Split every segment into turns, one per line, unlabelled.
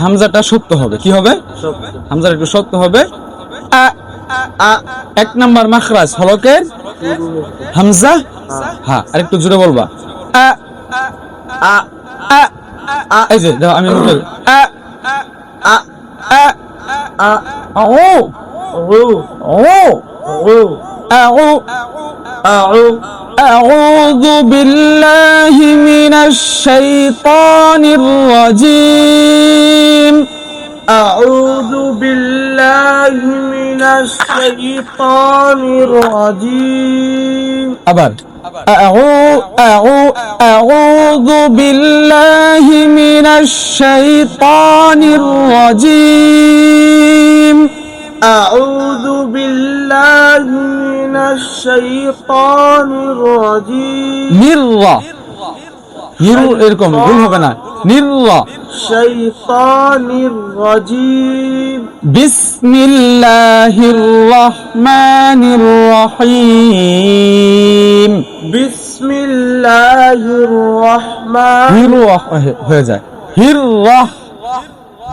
হামজাটা শক্ত হবে। কি হবে? হামজাটা একটু শক্ত হবে। আ আ 1 নাম্বার মাখরাজ হলকের হামজা। হ্যাঁ, আর একটু জোরে বলবা। আ আ আ আ এই যে দাও আমি বলি আ আ আ আ ও ও ও ও أعوذ بالله من الشيطان الرجيم.
أعوذ بالله من الشيطان الرجيم.
أبر أعوذ بالله من الشيطان الرجيم.
أعوذ بالله من الشيطان الرجيم.
নির্রা এরকম ভুল হবে না। নির্রা
الشيطان الرجيم.
বিসমিল্লাহির রহমানির রহিম।
بسم الله الرحمن.
হিররাহ হয়ে যায় হিররাহ।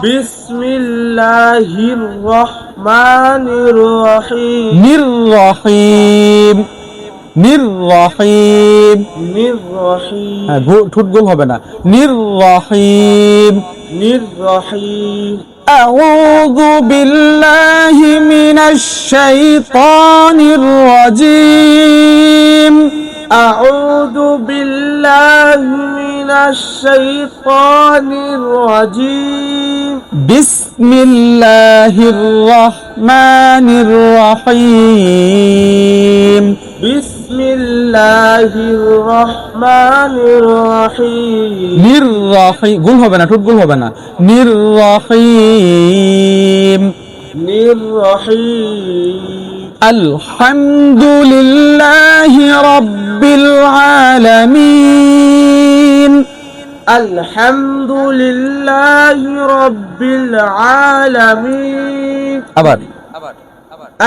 بسم الله الرحمن الرحيم.
নির্রহিম নির্রহিম।
الرحيم.
হ্যাঁ, ঠোঁট গোল হবে না। নির্রহিম।
الرحيم.
أعوذ بالله من الشيطان الرجيم.
أعوذ بالله من الشيطان الرجيم.
بسم الله الرحمن الرحيم.
بسم الله الرحمن الرحيم.
নির্রহিম গোল হবে না, ঠোঁট গোল হবে না। নির্রহিম।
الرحيم.
الحمد لله رب العالمين.
الحمد لله رب العالمين.
আবার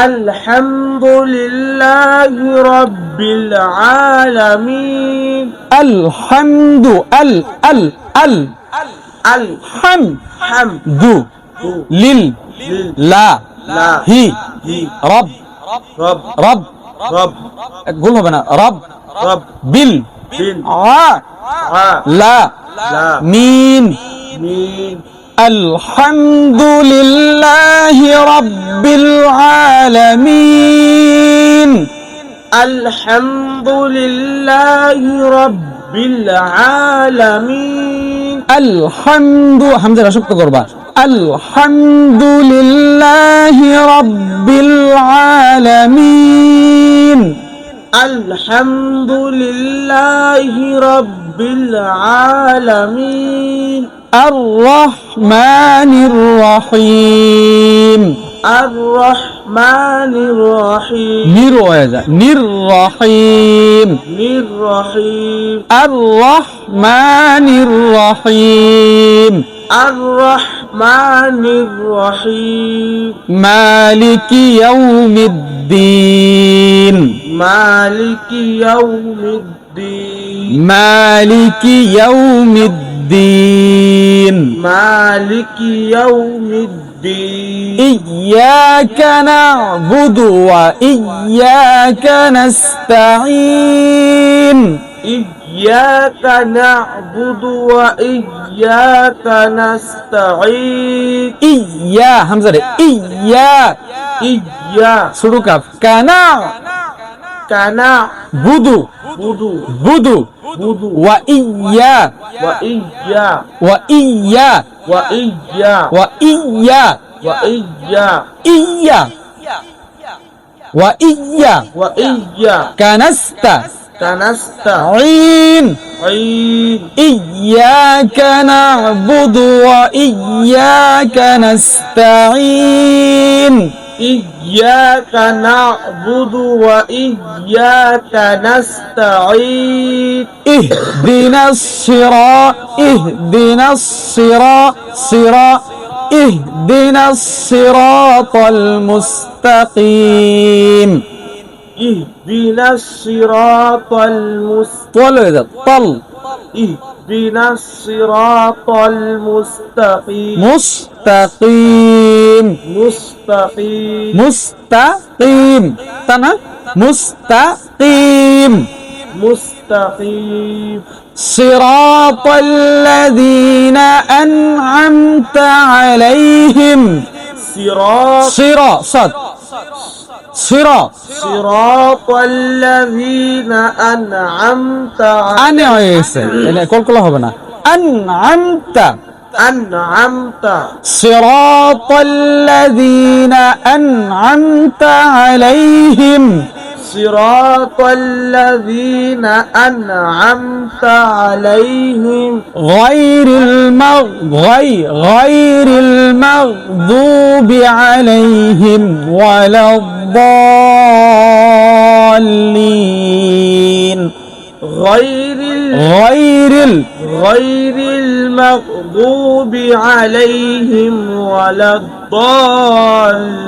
الحمد لله رب العالمين.
الحمد ال
الحمد
حمد لل لا হি রব
رب
রব
رب
গোল হবে না। রব
رب
বিল
بال
আ লা
لا
মিন।
مين.
الحمد لله رب العالمين.
الحمد لله رب العالمين.
الحمد হামজা শক্ত করবা। الحمد لله رب العالمين.
الحمد لله رب العالمين.
الرحمن الرحيم.
الرحمن الرحيم.
নির্রহিম।
الرحيم.
الرحمن الرحيم.
الرحمن الرحيم.
مالك يوم الدين.
مالك يوم الدين.
مالك يوم الدين.
مالك يوم الدين.
إياك نعبد وإياك نستعين.
إياك نعبد وإياك نستعين.
إيا همزة إيا
إياك
سلوكاف كنا
كنا
بدو
بدو
بدو
بدو
وإيا
وإيا
وإيا
وإيا
وإيا
وإيا
إيا وإيا
وإيا
كنستا
كنستعين.
عين. إياك نعبد وإياك نستعين.
إياك نعبد وإياك نستعين.
اهدنا الصراط اهدنا الصراط اهدنا الصراط المستقيم.
اهدنا الصراط المستقيم
তল হয়ে যাক তল
اهدنا الصراط المستقيم
মুস্তাকিম
مستقيم
মুস্তাকিম তা না মুস্তাকিম
مستقيم
صراط الذين أنعمت عليهم
صراط
صراط صراط
صراط الذين أنعمت
আনে হয়ে গেছে এটা কলকলা হবে না أنعمت
أنعمت
صراط الذين أنعمت عليهم
صراط الذين أنعمت عليهم
غير المغضوب عليهم ولا الضالين
غير المغضوب عليهم ولا الضالين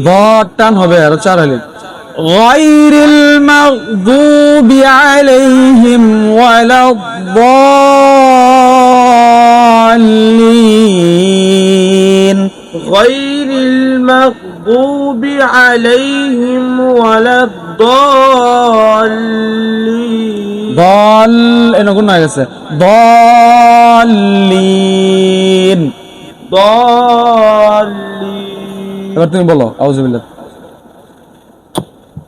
ضاد টান হবে আর চার আলিফ غير المغضوب عليهم ولا الضالين
غير المغضوب عليهم ولا الضالين
ضال এনে গুণ হয়ে গেছে ضالين
ضالين
এবার তুমি বলো আউযুবিল্লাহ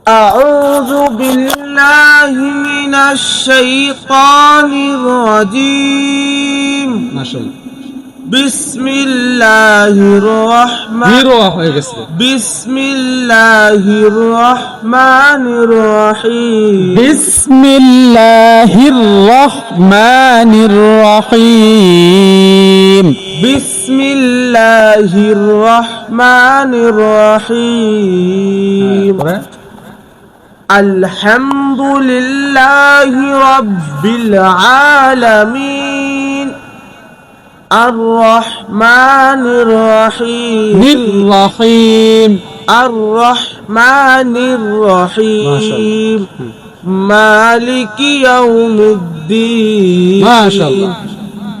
أعوذ بالله من الشيطان الرجيم
মাশাআল্লাহ
بسم الله الرحمن
হিরো হয়ে গেছে
بسم الله الرحمن الرحيم
بسم الله الرحمن الرحيم
بسم الله الرحمن الرحيم الحمد لله رب العالمين الرحمن الرحيم
الرحيم
الرحمن الرحيم مالك يوم الدين
ما شاء الله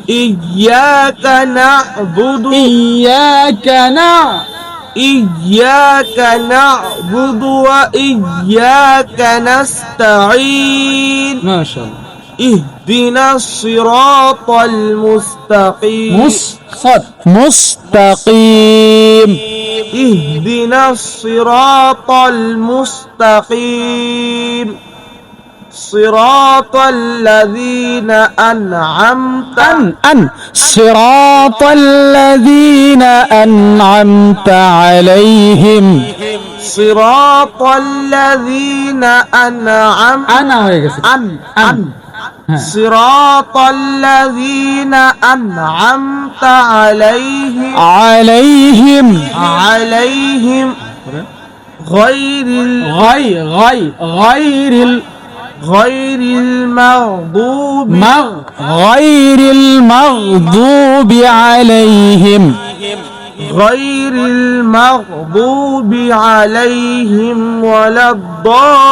إياك نعبد
إياك
نعبد وإياك نستعين
ما شاء الله
اهدنا الصراط المستقيم
مستقيم
اهدنا الصراط المستقيم صراط الذين أنعمت
صراط الذين أنعمت عليهم
صراط الذين أنعمت صراط الذين أنعمت عليهم غير المغضوب عليهم ولا الضالين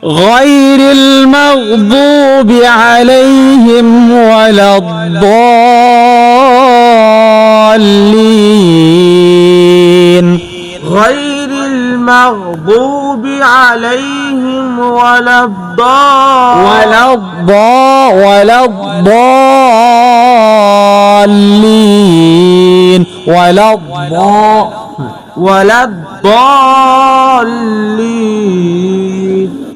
غير المغضوب عليهم ولا الضالين
غير المغضوب عليهم ولا
الضالين
ولا الضالين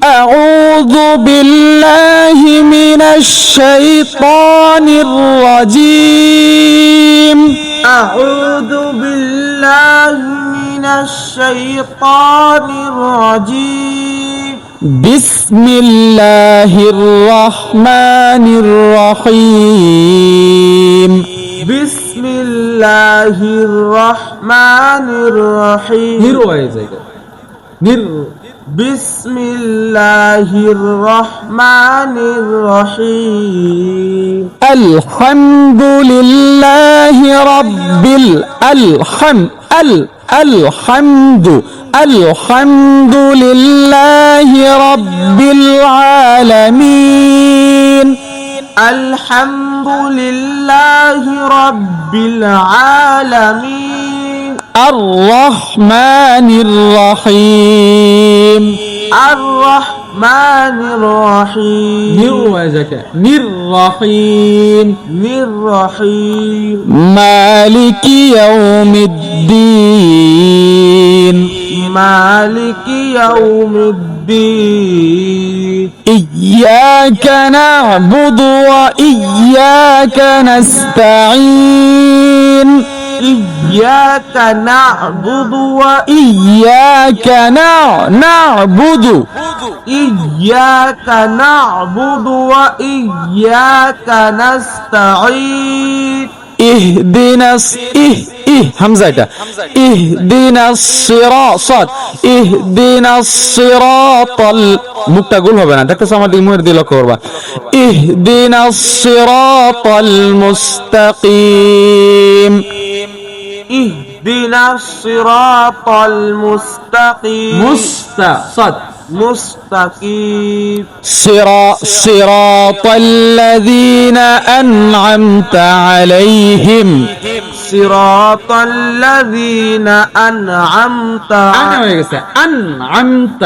أعوذ بالله من الشيطان الرجيم
أعوذ بالله من الشيطان الرجيم
بسم الله الرحمن الرحيم
بسم الله الرحمن الرحيم بسم الله الرحمن الرحيم
الحمد لله رب الحمد لله رب العالمين
الحمد لله رب العالمين
الرحمن الرحيم
الرحمن الرحيم
الرحيم
الرحيم
مالك يوم الدين
مالك يوم الدين
إياك نعبد وإياك نستعين
إياك نعبد
إياك نعبد
إياك نعبد وإياك نستعين
اهدنا همزة এটা اهدنا الصراط اهدنا الصراط মুখটা গোল হবে না দেখতেছ আমার দিকে মুখের দিকে লক্ষ্য করবা اهدنا الصراط المستقيم
اهدنا الصراط المستقيم مستقيم
صراط الذين أنعمت عليهم
صراط الذين أنعمت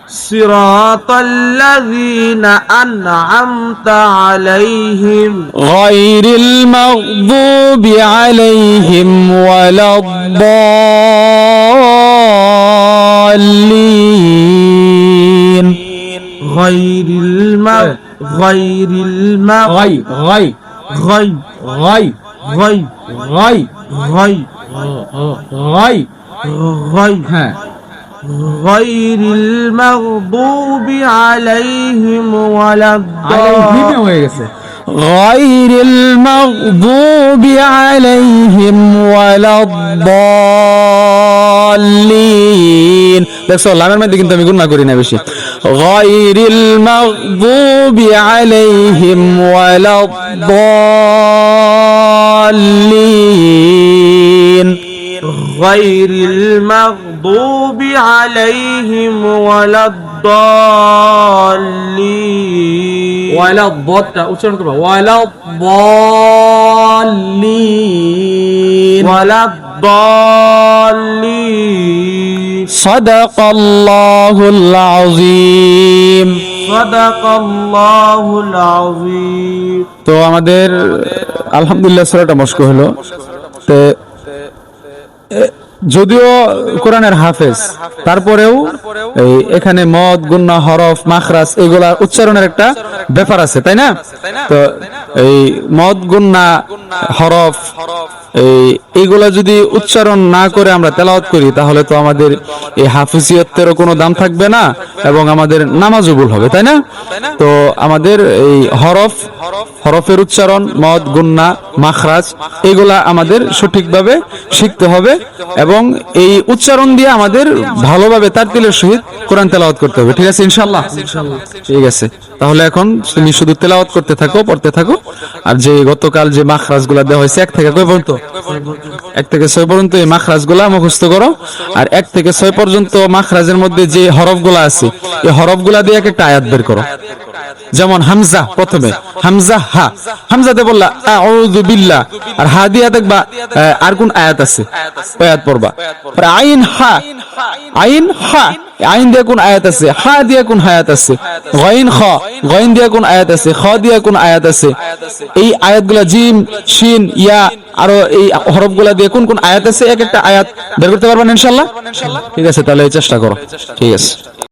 صراط الذين أنعمت عليهم
غير المغضوب عليهم ولا الضالين
غير المغضوب عليهم ولا الضالين
غير المغضوب عليهم ولا الضالين দেখছো লামের মধ্যে কিন্তু আমি গুণনা করি না বেশি غير المغضوب عليهم ولا الضالين
غير المغضوب عليهم ولا الضالين
ولا الضاد উচ্চারণ করবা ولا الضالين
ولا الضالين
صدق الله العظيم
صدق الله العظيم
তো আমাদের আলহামদুলিল্লাহ সূরাটা মস্ক হলো তো যদিও কোরআনের হাফেজ তারপরেও এই এখানে মদ গুন্না হরফ মাখরাজ এগুলা উচ্চারণের একটা ব্যাপার আছে তাই না তো এই মদ গুন্না হরফ এইগুলা যদি উচ্চারণ না করে আমরা তেলাওয়াত করি তাহলে তো আমাদের এই হাফিজিয়তেরও কোনো দাম থাকবে না এবং আমাদের নামাজও ভুল হবে তাই না তো আমাদের এই হরফের উচ্চারণ মদ গুন্না মাখরাজ এগুলা আমাদের সঠিকভাবে শিখতে হবে এবং এই উচ্চারণ দিয়ে আমাদের ভালোভাবে তারতিলের সহিত কোরআন তেলাওয়াত করতে হবে ঠিক আছে ইনশাআল্লাহ ঠিক আছে তাহলে এখন তুমি শুধু তেলাওয়াত করতে থাকো পড়তে থাকো আর যে গতকাল যে মাখরাজগুলা দেওয়া হয়েছে 1 থেকে কয় পর্যন্ত 1 থেকে 6 পর্যন্ত এই মাখরাজগুলা মুখস্থ করো আর 1 থেকে 6 পর্যন্ত মাখরাজের মধ্যে যে হরফগুলা আছে এই হরফগুলা দিয়ে একটা আয়াত বের করো যেমন হামজা প্রথমে হামজা হা হামজাতে বললা আউযু বিল্লাহ আর হা দিয়া দেখবা আর কোন আয়াত আছে ওই আয়াত পড়বা আর আইন হা আইন দিয়ে কোন আয়াত আছে হা দিয়ে কোন আয়াত আছে গাইন দিয়ে কোন আয়াত আছে খ দিয়ে কোন আয়াত আছে এই আয়াতগুলা জিম শিন ইয়া আর এই হরফগুলা দিয়ে কোন কোন আয়াত আছে এক একটা আয়াত বের করতে পারবেন ইনশাআল্লাহ ঠিক আছে তাহলে চেষ্টা করো ঠিক আছে